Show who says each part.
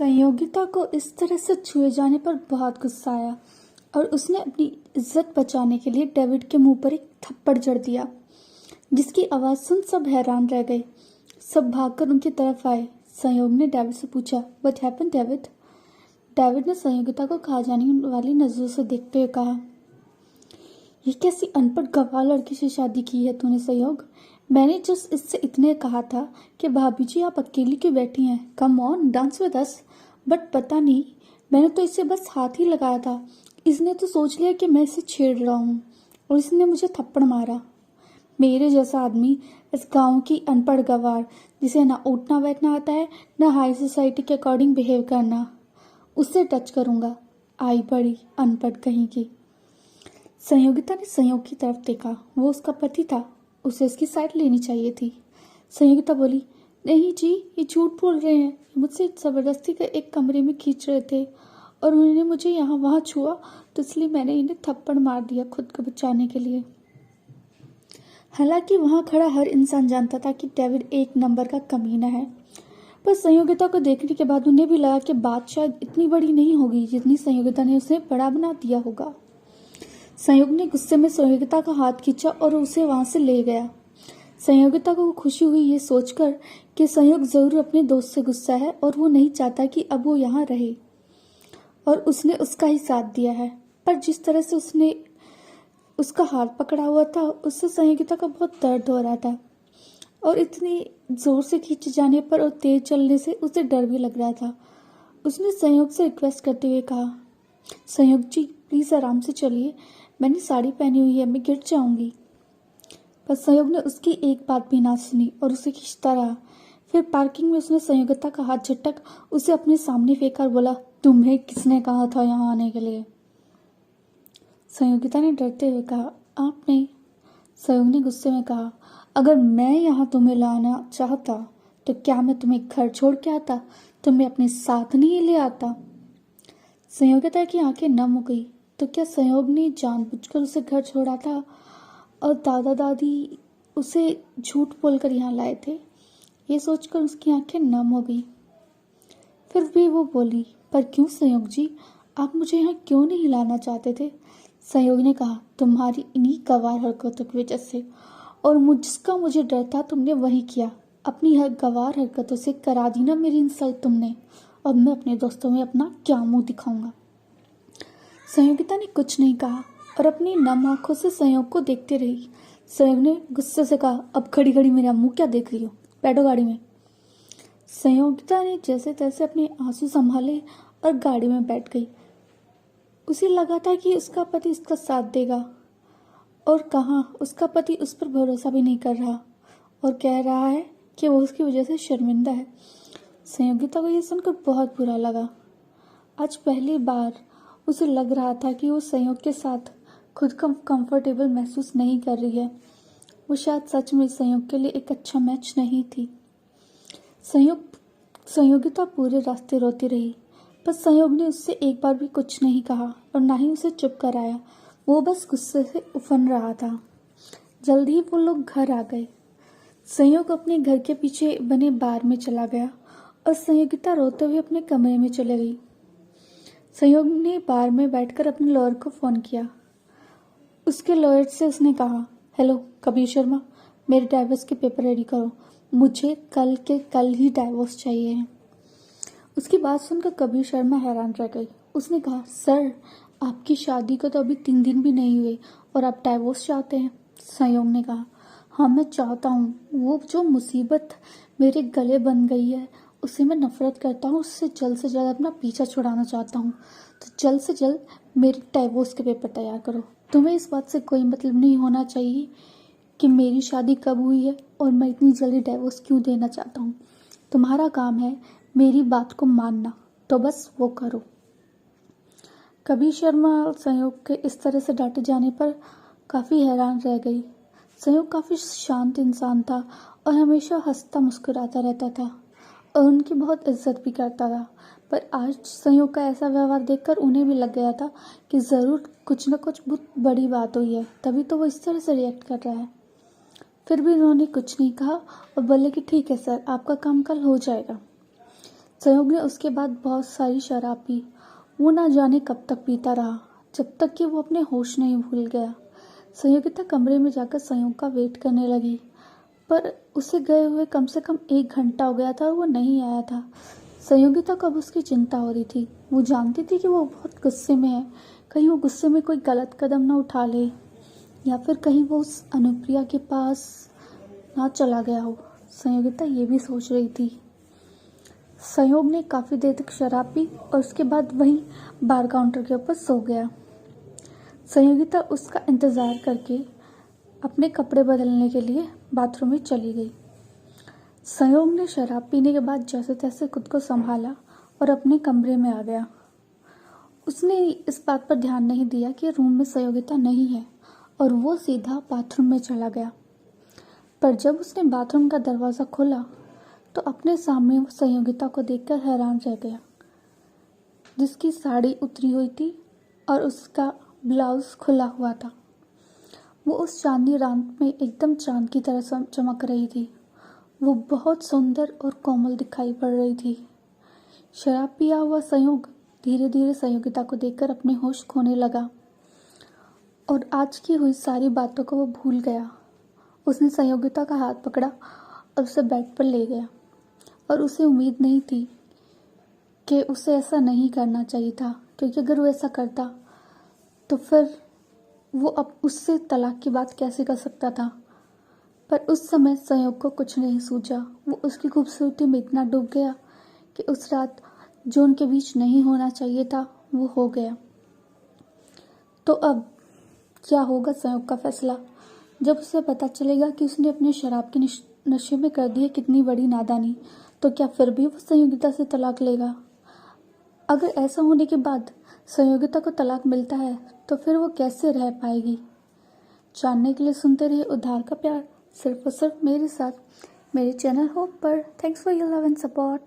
Speaker 1: संयोगिता को इस तरह से छुए जाने पर बहुत गुस्सा आया और उसने अपनी इज्जत बचाने के लिए डेविड के मुंह पर एक थप्पड़ जड़ दिया, जिसकी आवाज सुन सब हैरान रह गए। सब भागकर उनकी तरफ आए। संयोग ने डेविड से पूछा, व्हाट हैपेंड डेविड? डेविड ने संयोगिता को खा जाने वाली नजरों से देखते हुए कहा, ये कैसी अनपढ़ गवार लड़की से शादी की है तूने संयोग? मैंने जस्ट इससे इतने कहा था कि भाभी जी आप अकेली क्यों बैठी हैं, come on dance with us. But पता नहीं, मैंने तो इसे बस हाथ ही लगाया था, इसने तो सोच लिया कि मैं इसे छेड़ रहा हूँ और इसने मुझे थप्पड़ मारा। मेरे जैसा आदमी, इस गांव की अनपढ़ गवार जिसे ना उठना बैठना आता है ना हाई सोसाइटी के अकॉर्डिंग बिहेव करना, उससे टच करूंगा। आई बड़ी अनपढ़ कहीं की। संयोगिता ने संयोग की तरफ देखा। वो उसका पति था, उसे उसकी साइड लेनी चाहिए थी। संयोगिता बोली, नहीं जी, ये झूठ बोल रहे हैं। मुझसे जबरदस्ती कर एक कमरे में खींच रहे थे और उन्होंने मुझे यहाँ वहाँ छुआ, तो इसलिए मैंने इन्हें थप्पड़ मार दिया खुद को बचाने के लिए। हालांकि वहाँ खड़ा हर इंसान जानता था कि डेविड एक नंबर का कमीना है, पर संयोगिता को देखने के बाद उन्हें भी लगा कि बात शायद इतनी बड़ी नहीं होगी जितनी संयोगिता ने उसे बड़ा बना दिया होगा। संयोग ने गुस्से में संयोगिता का हाथ खींचा और उसे वहां से ले गया। संयोगिता को खुशी हुई ये सोचकर कि संयोग जरूर अपने दोस्त से गुस्सा है और वो नहीं चाहता कि अब वो यहाँ रहे, और उसने उसका ही साथ दिया है। पर जिस तरह से उसने उसका हाथ पकड़ा हुआ था, उससे संयोगिता का बहुत दर्द हो रहा था और इतनी जोर से खींचे जाने पर और तेज चलने से उसे डर भी लग रहा था। उसने संयोग से रिक्वेस्ट करते हुए कहा, संयोग जी प्लीज आराम से चलिए, मैंने साड़ी पहनी हुई है, मैं गिर जाऊंगी। पर संयोग ने उसकी एक बात भी ना सुनी और उसे खींचता रहा। फिर पार्किंग में उसने संयोगिता का हाथ झटक उसे अपने सामने फेंका और बोला, तुम्हें किसने कहा था यहाँ आने के लिए? संयोगिता ने डरते हुए कहा, आप नहीं। संयोग ने गुस्से में कहा, अगर मैं यहाँ तुम्हें लाना चाहता तो क्या मैं तुम्हें घर छोड़ के आता? तुम्हें अपने साथ नहीं ले आता? संयोगिता की आंखें नम हो गई। तो क्या संयोग ने जानबूझकर उसे घर छोड़ा था और दादा दादी उसे झूठ बोलकर यहाँ लाए थे? ये सोचकर उसकी आंखें नम हो गई। फिर भी वो बोली, पर क्यों संयोग जी, आप मुझे यहाँ क्यों नहीं लाना चाहते थे? संयोग ने कहा, तुम्हारी इन्हीं गवार हरकतों की वजह से, और जिसका मुझे डर था तुमने वही किया। अपनी हर गवार हरकतों से करा दी ना मेरी इंसल्ट तुमने, और मैं अपने दोस्तों में अपना क्या मुंह दिखाऊंगा। संयोगिता ने कुछ नहीं कहा और अपनी नम आंखों से संयोग को देखते रही। संयोग ने गुस्से से कहा, अब खड़ी खड़ी मेरा मुंह क्या देख रही हो, बैठो गाड़ी में। संयोगिता ने जैसे तैसे अपने आंसू संभाले और गाड़ी में बैठ गई। उसे लगा था कि उसका पति उसका साथ देगा, और कहाँ उसका पति उस पर भरोसा भी नहीं कर रहा और कह रहा है कि वो उसकी वजह से शर्मिंदा है। संयोगिता को यह सुनकर बहुत बुरा लगा। आज पहली बार उसे लग रहा था कि वो संयोग के साथ खुद कंफर्टेबल महसूस नहीं कर रही है। वो शायद सच में संयोग के लिए एक अच्छा मैच नहीं थी। संयोगिता पूरे रास्ते रोती रही, पर संयोग ने उससे एक बार भी कुछ नहीं कहा और ना ही उसे चुप कराया। वो बस गुस्से से उफन रहा था। जल्द ही वो लोग घर आ गए। संयोग अपने घर के पीछे बने बार में चला गया और संयोगिता रोते हुए अपने कमरे में चले गई। संयोग ने बार में बैठकर अपने लॉयर को फोन किया। उसके लॉयर से उसने कहा, हेलो कबीर शर्मा, मेरे डाइवोर्स के पेपर रेडी करो, मुझे कल के कल ही डाइवोर्स चाहिए है। उसकी बात सुनकर कबीर शर्मा हैरान रह गई। उसने कहा, सर आपकी शादी को तो अभी 3 दिन भी नहीं हुए और आप डाइवोर्स चाहते हैं? संयोग ने कहा, हाँ मैं चाहता हूँ। वो जो मुसीबत मेरे गले बन गई है उससे मैं नफरत करता हूँ, उससे जल्द से जल्द अपना पीछा छुड़ाना चाहता हूँ। तो जल्द से जल्द मेरे डाइवोर्स के पेपर तैयार करो। तुम्हें इस बात से कोई मतलब नहीं होना चाहिए कि मेरी शादी कब हुई है और मैं इतनी जल्दी डाइवोर्स क्यों देना चाहता हूँ। तुम्हारा काम है मेरी बात को मानना, तो बस वो करो। कबीर शर्मा संयोग के इस तरह से डांटे जाने पर काफ़ी हैरान रह गई। संयोग काफ़ी शांत इंसान था और हमेशा हंसता मुस्कुराता रहता था और उनकी बहुत इज्जत भी करता था। पर आज संयोग का ऐसा व्यवहार देखकर उन्हें भी लग गया था कि ज़रूर कुछ न कुछ बहुत बड़ी बात हुई है, तभी तो वो इस तरह से रिएक्ट कर रहा है। फिर भी उन्होंने कुछ नहीं कहा और बोले कि ठीक है सर, आपका काम कल हो जाएगा। संयोग ने उसके बाद बहुत सारी शराब पी। वो ना जाने कब तक पीता रहा, जब तक कि वो अपने होश नहीं भूल गया। संयोगिता कमरे में जाकर संयोग का वेट करने लगी, पर उसे गए हुए कम से कम 1 घंटा हो गया था और वो नहीं आया था। संयोगिता को अब उसकी चिंता हो रही थी। वो जानती थी कि वो बहुत गुस्से में है, कहीं वो गुस्से में कोई गलत कदम ना उठा ले, या फिर कहीं वो उस अनुप्रिया के पास ना चला गया हो। संयोगिता ये भी सोच रही थी। संयोग ने काफ़ी देर तक शराब पी और उसके बाद वहीं बार काउंटर के ऊपर सो गया। संयोगिता उसका इंतज़ार करके अपने कपड़े बदलने के लिए बाथरूम में चली गई। संयोग ने शराब पीने के बाद जैसे तैसे खुद को संभाला और अपने कमरे में आ गया। उसने इस बात पर ध्यान नहीं दिया कि रूम में संयोगिता नहीं है और वो सीधा बाथरूम में चला गया। पर जब उसने बाथरूम का दरवाज़ा खोला तो अपने सामने वो संयोगिता को देखकर हैरान रह गया, जिसकी साड़ी उतरी हुई थी और उसका ब्लाउज खुला हुआ था। वो उस चांदनी रात में एकदम चांद की तरह चमक रही थी। वो बहुत सुंदर और कोमल दिखाई पड़ रही थी। शराब पिया हुआ संयोग धीरे धीरे संयोगिता को देखकर अपने होश खोने लगा और आज की हुई सारी बातों को वो भूल गया। उसने संयोगिता का हाथ पकड़ा और उसे बेड पर ले गया, और उसे उम्मीद नहीं थी कि उसे ऐसा नहीं करना चाहिए था, क्योंकि अगर वो ऐसा करता तो फिर वो अब उससे तलाक की बात कैसे कर सकता था। पर उस समय संयोग को कुछ नहीं सूझा। वो उसकी खूबसूरती में इतना डूब गया कि उस रात जो उनके बीच नहीं होना चाहिए था वो हो गया। तो अब क्या होगा संयोग का फैसला? जब उसे पता चलेगा कि उसने अपने शराब के नशे में कर दी है कितनी बड़ी नादानी, तो क्या फिर भी वो संयोगिता से तलाक लेगा? अगर ऐसा होने के बाद संयोगिता को तलाक मिलता है तो फिर वो कैसे रह पाएगी? जानने के लिए सुनते रहिए उद्धार का प्यार, सिर्फ और सिर्फ मेरे साथ, मेरे चैनल होप पर। Thanks for your love and support.